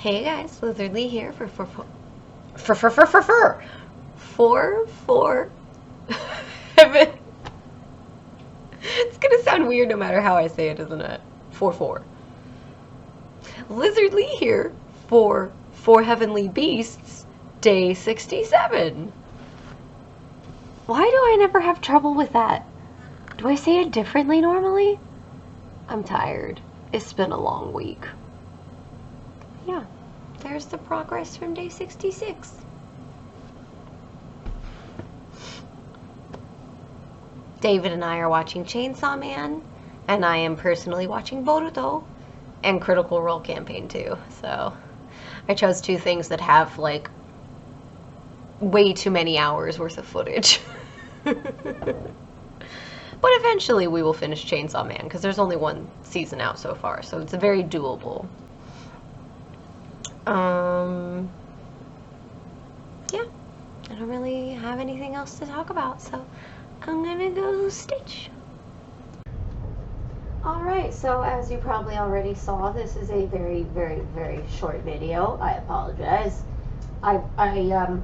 Hey guys, Lizardlea here for It's gonna sound weird no matter how I say it, isn't it? 4. Lizardlea here for Heavenly Beasts, Day 67. Why do I never have trouble with that? Do I say it differently normally? I'm tired. It's been a long week. Yeah, there's the progress from Day 66. David and I are watching Chainsaw Man, and I am personally watching Boruto and Critical Role Campaign 2. So I chose two things that have like way too many hours worth of footage. But eventually we will finish Chainsaw Man because there's only one season out so far, so it's very doable. Yeah, I don't really have anything else to talk about, so I'm gonna go stitch. Alright, so as you probably already saw, this is a very, very, very short video. I apologize. I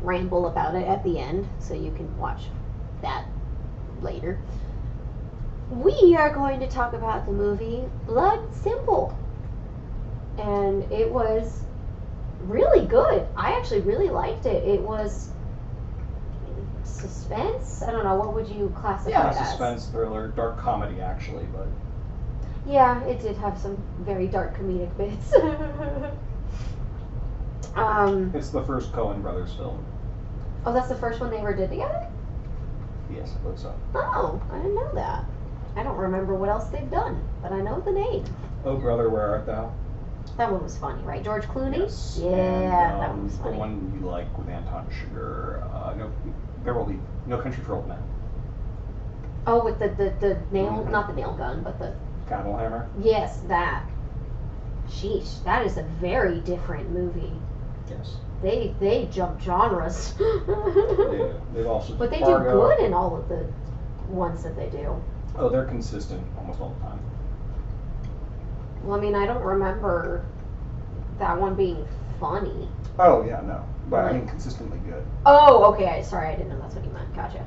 ramble about it at the end, so you can watch that later. We are going to talk about the movie Blood Simple. And it was really good. I actually really liked it. It was suspense? I don't know, what would you classify it as? Yeah, suspense, thriller, dark comedy actually, but... Yeah, it did have some very dark comedic bits. It's the first Coen Brothers film. Oh, that's the first one they ever did together? Yes, I believe so. Oh, I didn't know that. I don't remember what else they've done, but I know the name. Oh Brother, Where Art Thou? That one was funny, right? George Clooney? Yes. Yeah, and, that one was funny. The one you like with Anton Chigurh, No Country for Old Men. Oh, with the nail, not the nail gun, but the... Cattle Hammer? Yes, that. Sheesh, that is a very different movie. Yes. They jump genres. They've also... But they Fargo. do good in all of the ones that they do. Oh, they're consistent almost all the time. Well, I mean, I don't remember that one being funny. Oh, yeah, no. But I Like- mean consistently good. Oh, okay. Sorry, I didn't know that's what you meant. Gotcha.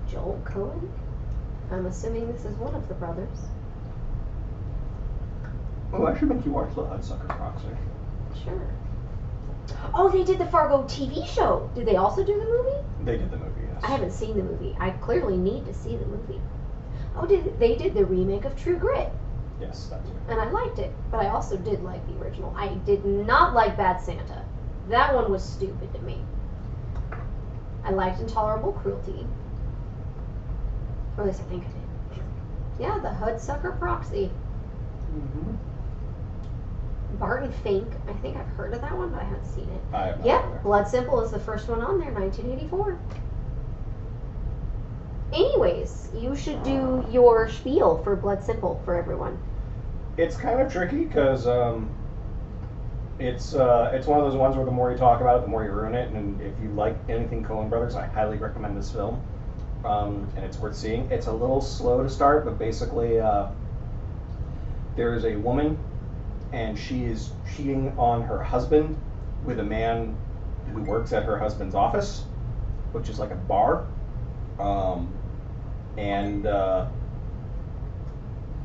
Joel Coen? I'm assuming this is one of the brothers. Oh, I should make you watch the Hudsucker Proxy. Sure. Oh, they did the Fargo TV show. Did they also do the movie? They did the movie, yes. I haven't seen the movie. I clearly need to see the movie. Oh, they did the remake of True Grit. Yes, that's it. And I liked it, but I also did like the original. I did not like Bad Santa. That one was stupid to me. I liked Intolerable Cruelty. Or at least I think I did. Yeah, the Hudsucker Proxy. Mm-hmm. Barton Fink. I think I've heard of that one, but I haven't seen it. I have not Yep, either. Blood Simple is the first one on there, 1984. Anyways, you should do your spiel for Blood Simple for everyone. It's kind of tricky because it's one of those ones where the more you talk about it, the more you ruin it. And if you like anything Coen Brothers, I highly recommend this film. And it's worth seeing. It's a little slow to start, but basically there is a woman and she is cheating on her husband with a man who works at her husband's office, which is like a bar. And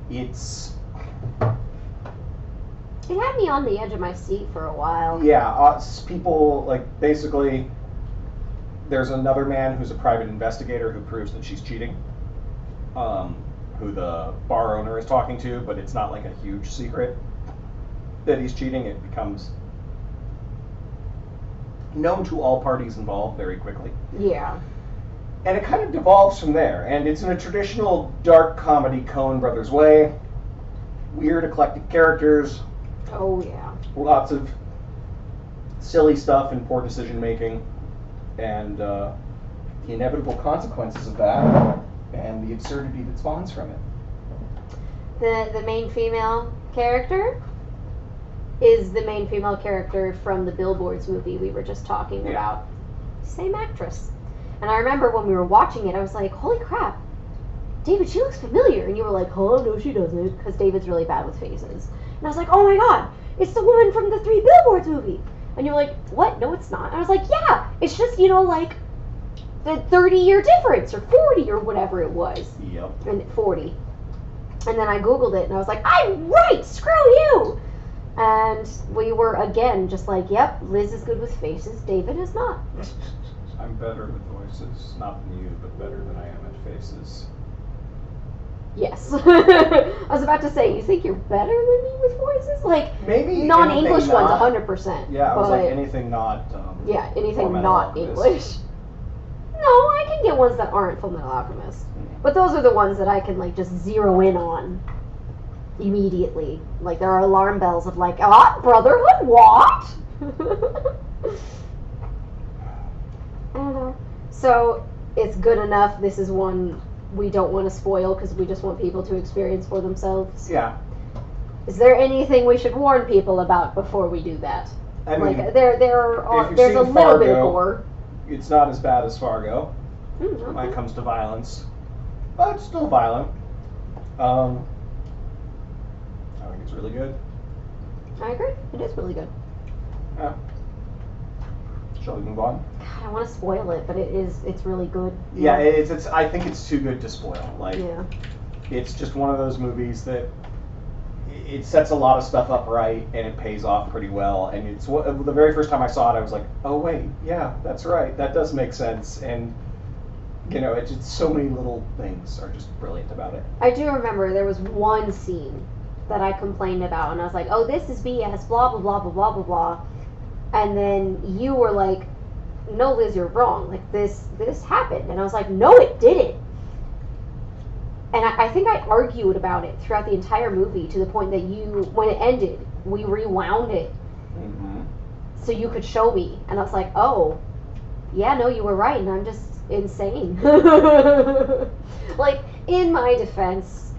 it's... It had me on the edge of my seat for a while. Yeah, people, like, basically, there's another man who's a private investigator who proves that she's cheating, who the bar owner is talking to, but it's not like a huge secret that he's cheating. It becomes known to all parties involved very quickly. Yeah. And it kind of devolves from there, and it's in a traditional dark comedy Coen Brothers way. Weird, eclectic characters. Oh, yeah. Lots of silly stuff and poor decision making, and the inevitable consequences of that, and the absurdity that spawns from it. The main female character is the main female character from the Billboards movie we were just talking about. Same actress. And I remember when we were watching it, I was like, holy crap, David, she looks familiar. And you were like, oh, no, she doesn't. Because David's really bad with faces. And I was like, oh my God, it's the woman from the Three Billboards movie. And you're like, what? No, it's not. And I was like, yeah, it's just, like the 30-year difference or 40 or whatever it was. Yep. And 40. And then I Googled it and I was like, I'm right, screw you. And we were again just like, yep, Liz is good with faces, David is not. I'm better with voices, not than you, but better than I am at faces. Yes. I was about to say, you think you're better than me with voices? Like, maybe non-English ones, not, 100%. Yeah, I was like, anything not. Yeah, anything Fullmetal not Alchemist. English. No, I can get ones that aren't Fullmetal Alchemist. But those are the ones that I can, like, just zero in on immediately. Like, there are alarm bells of, like, Brotherhood, what? I don't know. So, it's good enough. This is one we don't want to spoil because we just want people to experience for themselves. Yeah. Is there anything we should warn people about before we do that? I mean, like, if there's you've a seen little bit of Fargo, gore. it's not as bad as Fargo Okay. when it comes to violence, but it's still violent. I think it's really good. I agree. It is really good. Yeah. Shall we move on? God, I want to spoil it, but it's really good. Yeah, it's. I think it's too good to spoil. Like, Yeah. it's just one of those movies that it sets a lot of stuff up right, and it pays off pretty well. And it's the very first time I saw it, I was like, oh wait, yeah, that's right, that does make sense. And it's just so many little things are just brilliant about it. I do remember there was one scene that I complained about, and I was like, oh, this is BS, blah, blah, blah, blah, blah, blah, blah. And then you were like, no, Liz, you're wrong. Like, this happened. And I was like, no, it didn't. And I think I argued about it throughout the entire movie to the point that when it ended, we rewound it so you could show me. And I was like, oh, yeah, no, you were right, and I'm just insane. Like, in my defense,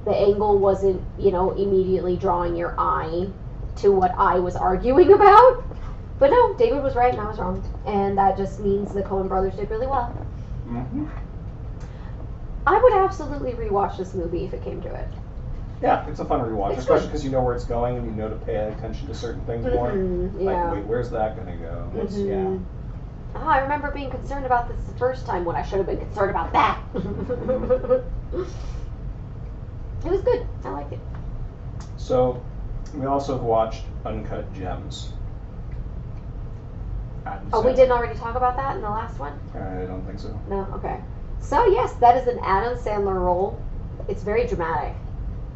the angle wasn't, immediately drawing your eye to what I was arguing about. But no, David was right and I was wrong. And that just means the Coen brothers did really well. Mm-hmm. I would absolutely rewatch this movie if it came to it. Yeah, it's a fun rewatch, It's especially good. because you know where it's going and you know to pay attention to certain things more. Yeah. Like, wait, where's that going to go? Mhm. Oh, I remember being concerned about this the first time when I should have been concerned about that. It was good. I liked it. So, we also have watched Uncut Gems. Oh, we didn't already talk about that in the last one? I don't think so. No? Okay. So, yes, that is an Adam Sandler role. It's very dramatic.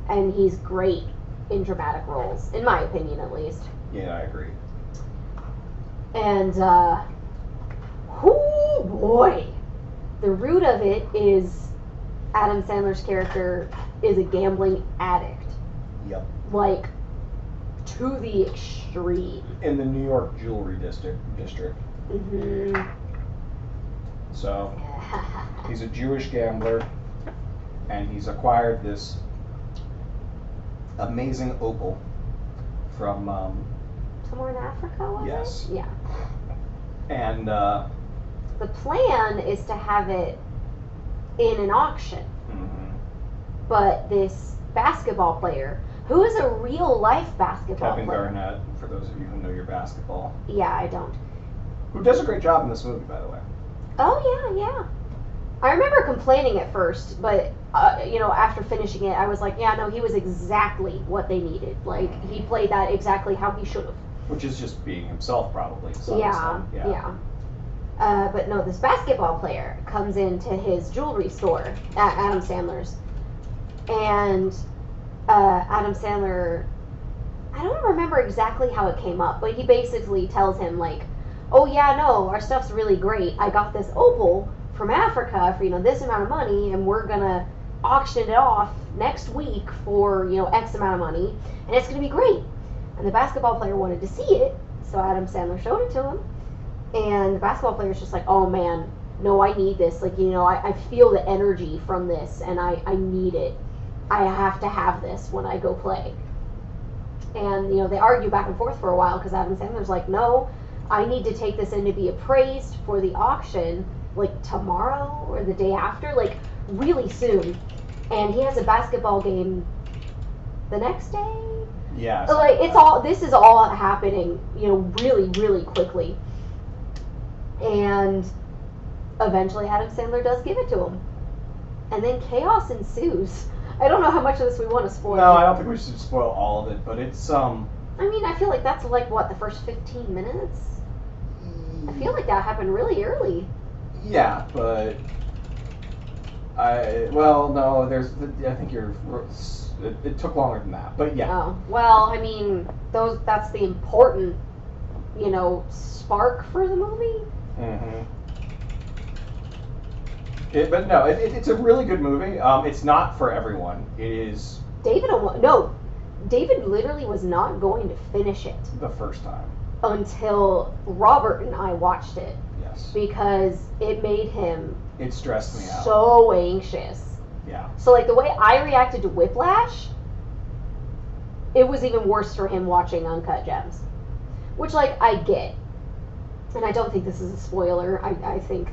And he's great in dramatic roles, in my opinion at least. Yeah, I agree. And, oh boy! The root of it is Adam Sandler's character is a gambling addict. Yep. Like, to the extreme. In the New York jewelry district. Mm-hmm. So, he's a Jewish gambler, and he's acquired this amazing opal from, Somewhere in Africa, was yes. it? Yeah. And, The plan is to have it in an auction. mhm. But this basketball player, who is a real life basketball Kevin player. Garnett, for those of you who know your basketball, Yeah, I don't. who does a great job in this movie, by the way. Oh, yeah. I remember complaining at first, but, after finishing it, I was like, yeah, no, he was exactly what they needed. Like, he played that exactly how he should have. Which is just being himself, probably. To some Yeah, extent. yeah. But no, this basketball player comes into his jewelry store at Adam Sandler's. And Adam Sandler, I don't remember exactly how it came up, but he basically tells him, like, oh yeah, no, our stuff's really great. I got this opal from Africa for, this amount of money, and we're gonna auction it off next week for, X amount of money, and it's gonna be great. And the basketball player wanted to see it, so Adam Sandler showed it to him. And the basketball player's just like, oh man, no, I need this. Like, I feel the energy from this, and I need it. I have to have this when I go play. And, they argue back and forth for a while because Adam Sandler's like, no, I need to take this in to be appraised for the auction, like, tomorrow or the day after. Like, really soon, and he has a basketball game the next day. Yeah. Like it's all. This is all happening, really, really quickly, and eventually Adam Sandler does give it to him, and then chaos ensues. I don't know how much of this we want to spoil. No, I don't think we should spoil all of it, but it's I mean, I feel like that's like what, the first 15 minutes. I feel like that happened really early. Yeah, but I think it took longer than that, but yeah. Oh, well, I mean, that's the important, spark for the movie. Mm-hmm. But no, it's a really good movie. It's not for everyone. It is David literally was not going to finish it the first time until Robert and I watched it. Yes. Because it made him. It stressed me out. So anxious. Yeah. So like the way I reacted to Whiplash, it was even worse for him watching Uncut Gems, which like I get, and I don't think this is a spoiler. I think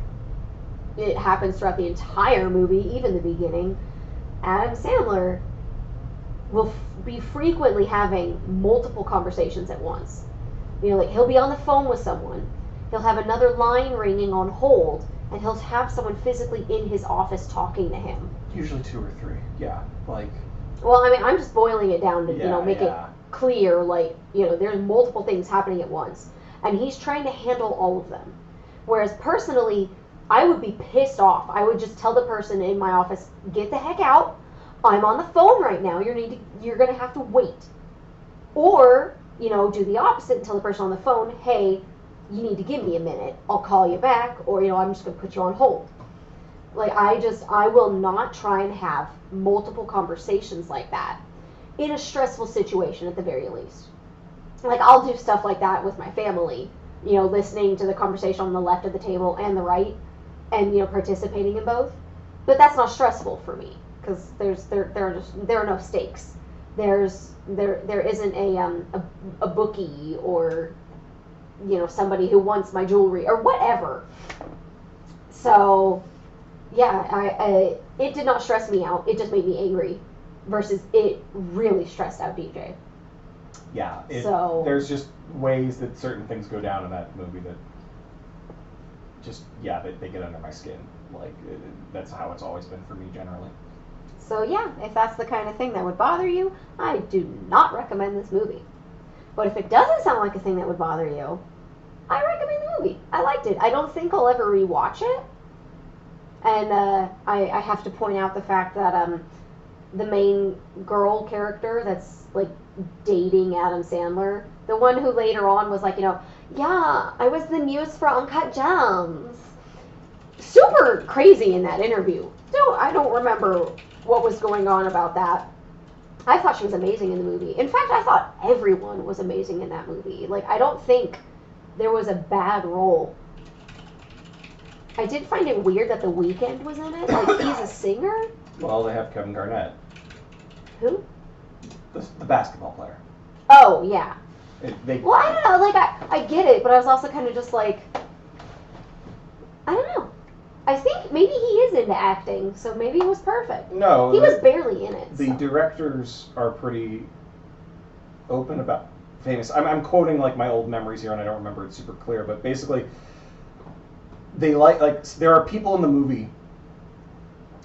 it happens throughout the entire movie, even the beginning. Adam Sandler will be frequently having multiple conversations at once. Like he'll be on the phone with someone, he'll have another line ringing on hold, and he'll have someone physically in his office talking to him. Usually 2 or 3, yeah. Like. Well, I mean, I'm just boiling it down to make it yeah. clear. Like there's multiple things happening at once, and he's trying to handle all of them. Whereas personally, I would be pissed off. I would just tell the person in my office, "Get the heck out! I'm on the phone right now. You're gonna have to wait." Or do the opposite and tell the person on the phone, "Hey, you need to give me a minute. I'll call you back," or I'm just gonna put you on hold. Like I will not try and have multiple conversations like that in a stressful situation at the very least. Like I'll do stuff like that with my family, listening to the conversation on the left of the table and the right, and participating in both. But that's not stressful for me because there are no stakes. There isn't a bookie or somebody who wants my jewelry or whatever. So yeah, it did not stress me out. It just made me angry, versus it really stressed out DJ. Yeah. So there's just ways that certain things go down in that movie that just they get under my skin. Like that's how it's always been for me generally. So yeah, if that's the kind of thing that would bother you, I do not recommend this movie. But if it doesn't sound like a thing that would bother you, I recommend the movie. I liked it. I don't think I'll ever rewatch it. And I have to point out the fact that the main girl character that's like dating Adam Sandler, the one who later on was like, yeah, I was the muse for Uncut Gems. Super crazy in that interview. I don't remember what was going on about that. I thought she was amazing in the movie. In fact, I thought everyone was amazing in that movie. Like, I don't think there was a bad role. I did find it weird that The Weeknd was in it. Like, he's a singer? Well, they have Kevin Garnett. Who? The basketball player. Oh, yeah. Well, I don't know. Like, I get it, but I was also kind of just like, I don't know. I think maybe he is into acting, so maybe it was perfect. No. He was barely in it. The directors are pretty open about famous. I'm quoting like my old memories here, and I don't remember it super clear, but basically, they like there are people in the movie,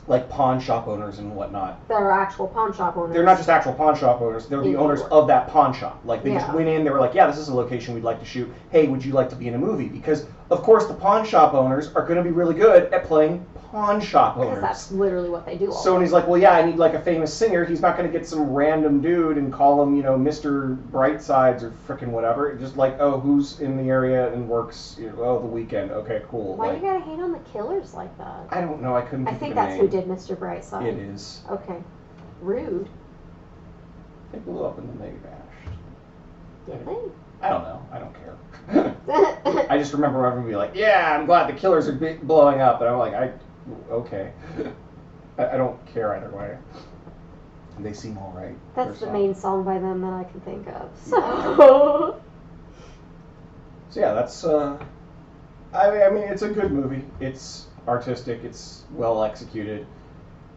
like pawn shop owners and whatnot. They're actual pawn shop owners. They're not just actual pawn shop owners. They're the owners of that pawn shop. Like, they just went in, they were like, yeah, this is a location we'd like to shoot. Hey, would you like to be in a movie? Because, of course, the pawn shop owners are going to be really good at playing pawn shop owners. Because that's literally what they do all So when he's like, well, yeah, I need like a famous singer, he's not going to get some random dude and call him, Mr. Brightsides or frickin' whatever. Just like, oh, who's in the area and works, The Weeknd. Okay, cool. Why you gotta hate on the Killers like that? I don't know, I couldn't think think of a that's name. who did Mr. Brightside. It is. Okay. Rude. They blew up and then they vanished. Did they? I don't know. I don't care. I just remember everyone being like, yeah, I'm glad the Killers are blowing up. And I'm like, okay. I don't care either way. They seem all right. That's the main song by them that I can think of. So yeah, that's, I mean, it's a good movie. It's artistic. It's well executed.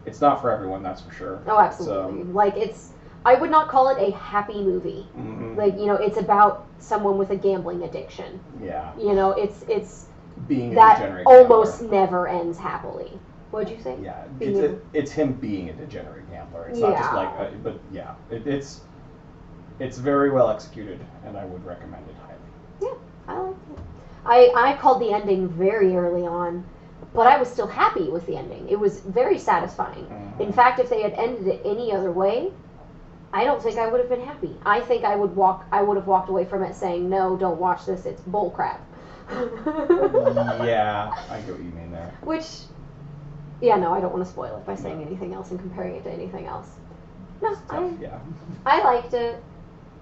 it's not for everyone, that's for sure. Oh, absolutely. Like, I would not call it a happy movie. Mm-hmm. Like, it's about someone with a gambling addiction. Yeah. It's being that a degenerate almost gambler. never ends happily. What'd you say? Yeah, it's him being a degenerate gambler. It's not just like, but yeah, it's very well executed, and I would recommend it highly. Yeah, I liked it. I called the ending very early on, but I was still happy with the ending. It was very satisfying. Mm-hmm. In fact, if they had ended it any other way, I don't think I would have been happy. I think I would have walked away from it saying, no, don't watch this, it's bullcrap. Yeah, I get what you mean there. Which, yeah, no, I don't want to spoil it by saying anything else and comparing it to anything else. No, I liked it.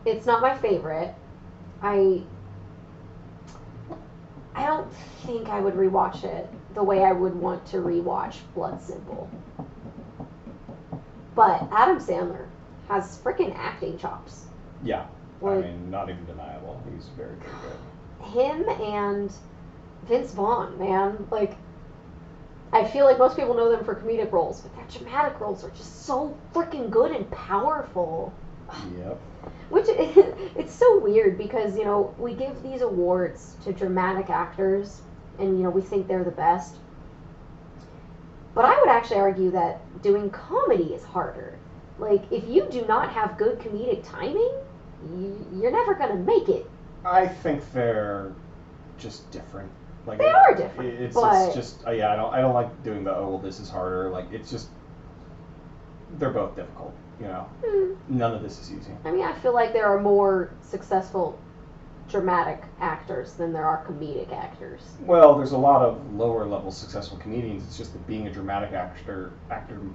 It's not my favorite. I don't think I would rewatch it the way I would want to rewatch Blood Simple. But Adam Sandler has freaking acting chops. Yeah, like, I mean, not even deniable. He's very, very good. Him and Vince Vaughn, man. Like, I feel like most people know them for comedic roles, but their dramatic roles are just so freaking good and powerful. Yep. Which, it's so weird because, we give these awards to dramatic actors and, we think they're the best. But I would actually argue that doing comedy is harder. Like, if you do not have good comedic timing, you're never going to make it. I think they're just different. Like, they are different. It's just yeah. I don't like doing the well, this is harder. Like, it's just they're both difficult. None of this is easy. I mean, I feel like there are more successful dramatic actors than there are comedic actors. Well, there's a lot of lower level successful comedians. It's just that being a dramatic actor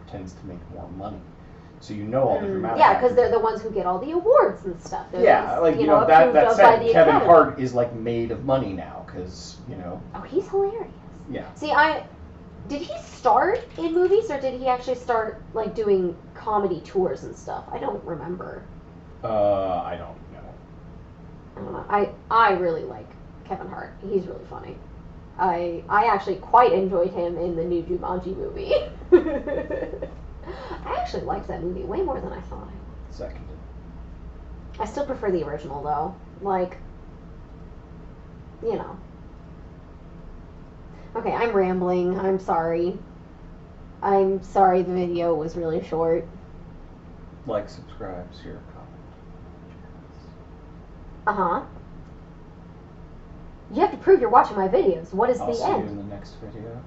tends to make more money. So all the dramatic. Yeah, because they're the ones who get all the awards and stuff. They're that said, Kevin Hart is like made of money now because Oh, he's hilarious. Yeah. See, did he start in movies or did he actually start like doing comedy tours and stuff? I don't remember. I don't know. I don't know. I really like Kevin Hart. He's really funny. I actually quite enjoyed him in the new Jumanji movie. I actually liked that movie way more than I thought I would. Seconded. I still prefer the original though. Like, Okay, I'm rambling. I'm sorry. I'm sorry the video was really short. Like, subscribe, share, comment. Uh-huh. You have to prove you're watching my videos. What is the end? I'll see you in the next video.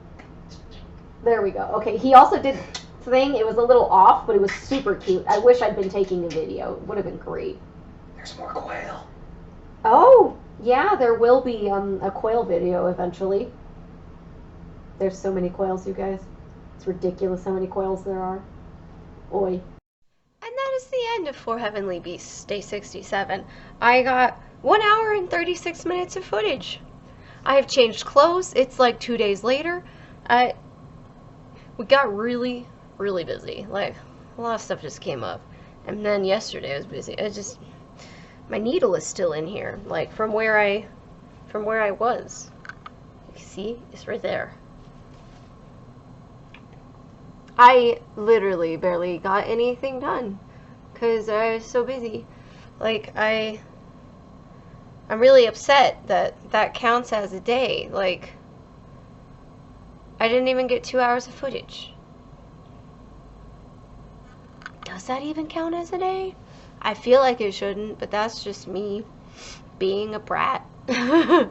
There we go. Okay, he also did thing. It was a little off, but it was super cute. I wish I'd been taking a video. It would have been great. There's more quail. Oh, yeah, there will be a quail video eventually. There's so many quails, you guys. It's ridiculous how many quails there are. Oi. And that is the end of For Heavenly Beasts, Day 67. I got 1 hour and 36 minutes of footage. I have changed clothes. It's like 2 days later. We got really, really busy. Like, a lot of stuff just came up. And then yesterday I was busy. My needle is still in here. Like, from where I was. You see? It's right there. I literally barely got anything done because I was so busy. Like, I'm really upset that counts as a day. Like, I didn't even get 2 hours of footage. Does that even count as a day? I feel like it shouldn't, but that's just me being a brat. Yeah.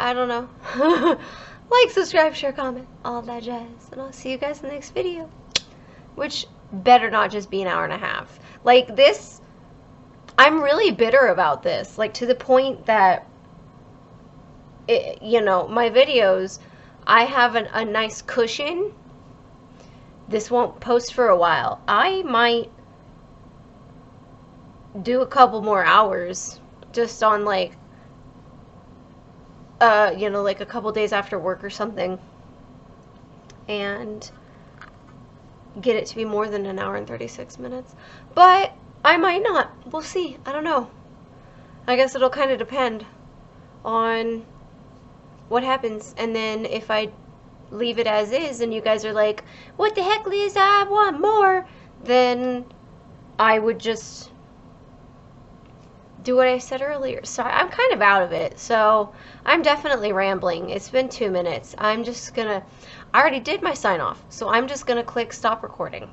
I don't know. Like, subscribe, share, comment, all that jazz. And I'll see you guys in the next video. Which better not just be an hour and a half. Like, this, I'm really bitter about this. Like, to the point that, my videos, I have a nice cushion. This won't post for a while. I might do a couple more hours just on like a couple days after work or something and get it to be more than 1 hour and 36 minutes, but I might not. We'll see. I don't know. I guess it'll kind of depend on what happens. And then if I leave it as is and you guys are like, what the heck, Liz, I want more, then I would just do what I said earlier. Sorry, I'm kind of out of it, so I'm definitely rambling. It's been 2 minutes. I'm just gonna, I already did my sign off, so I'm just gonna click stop recording.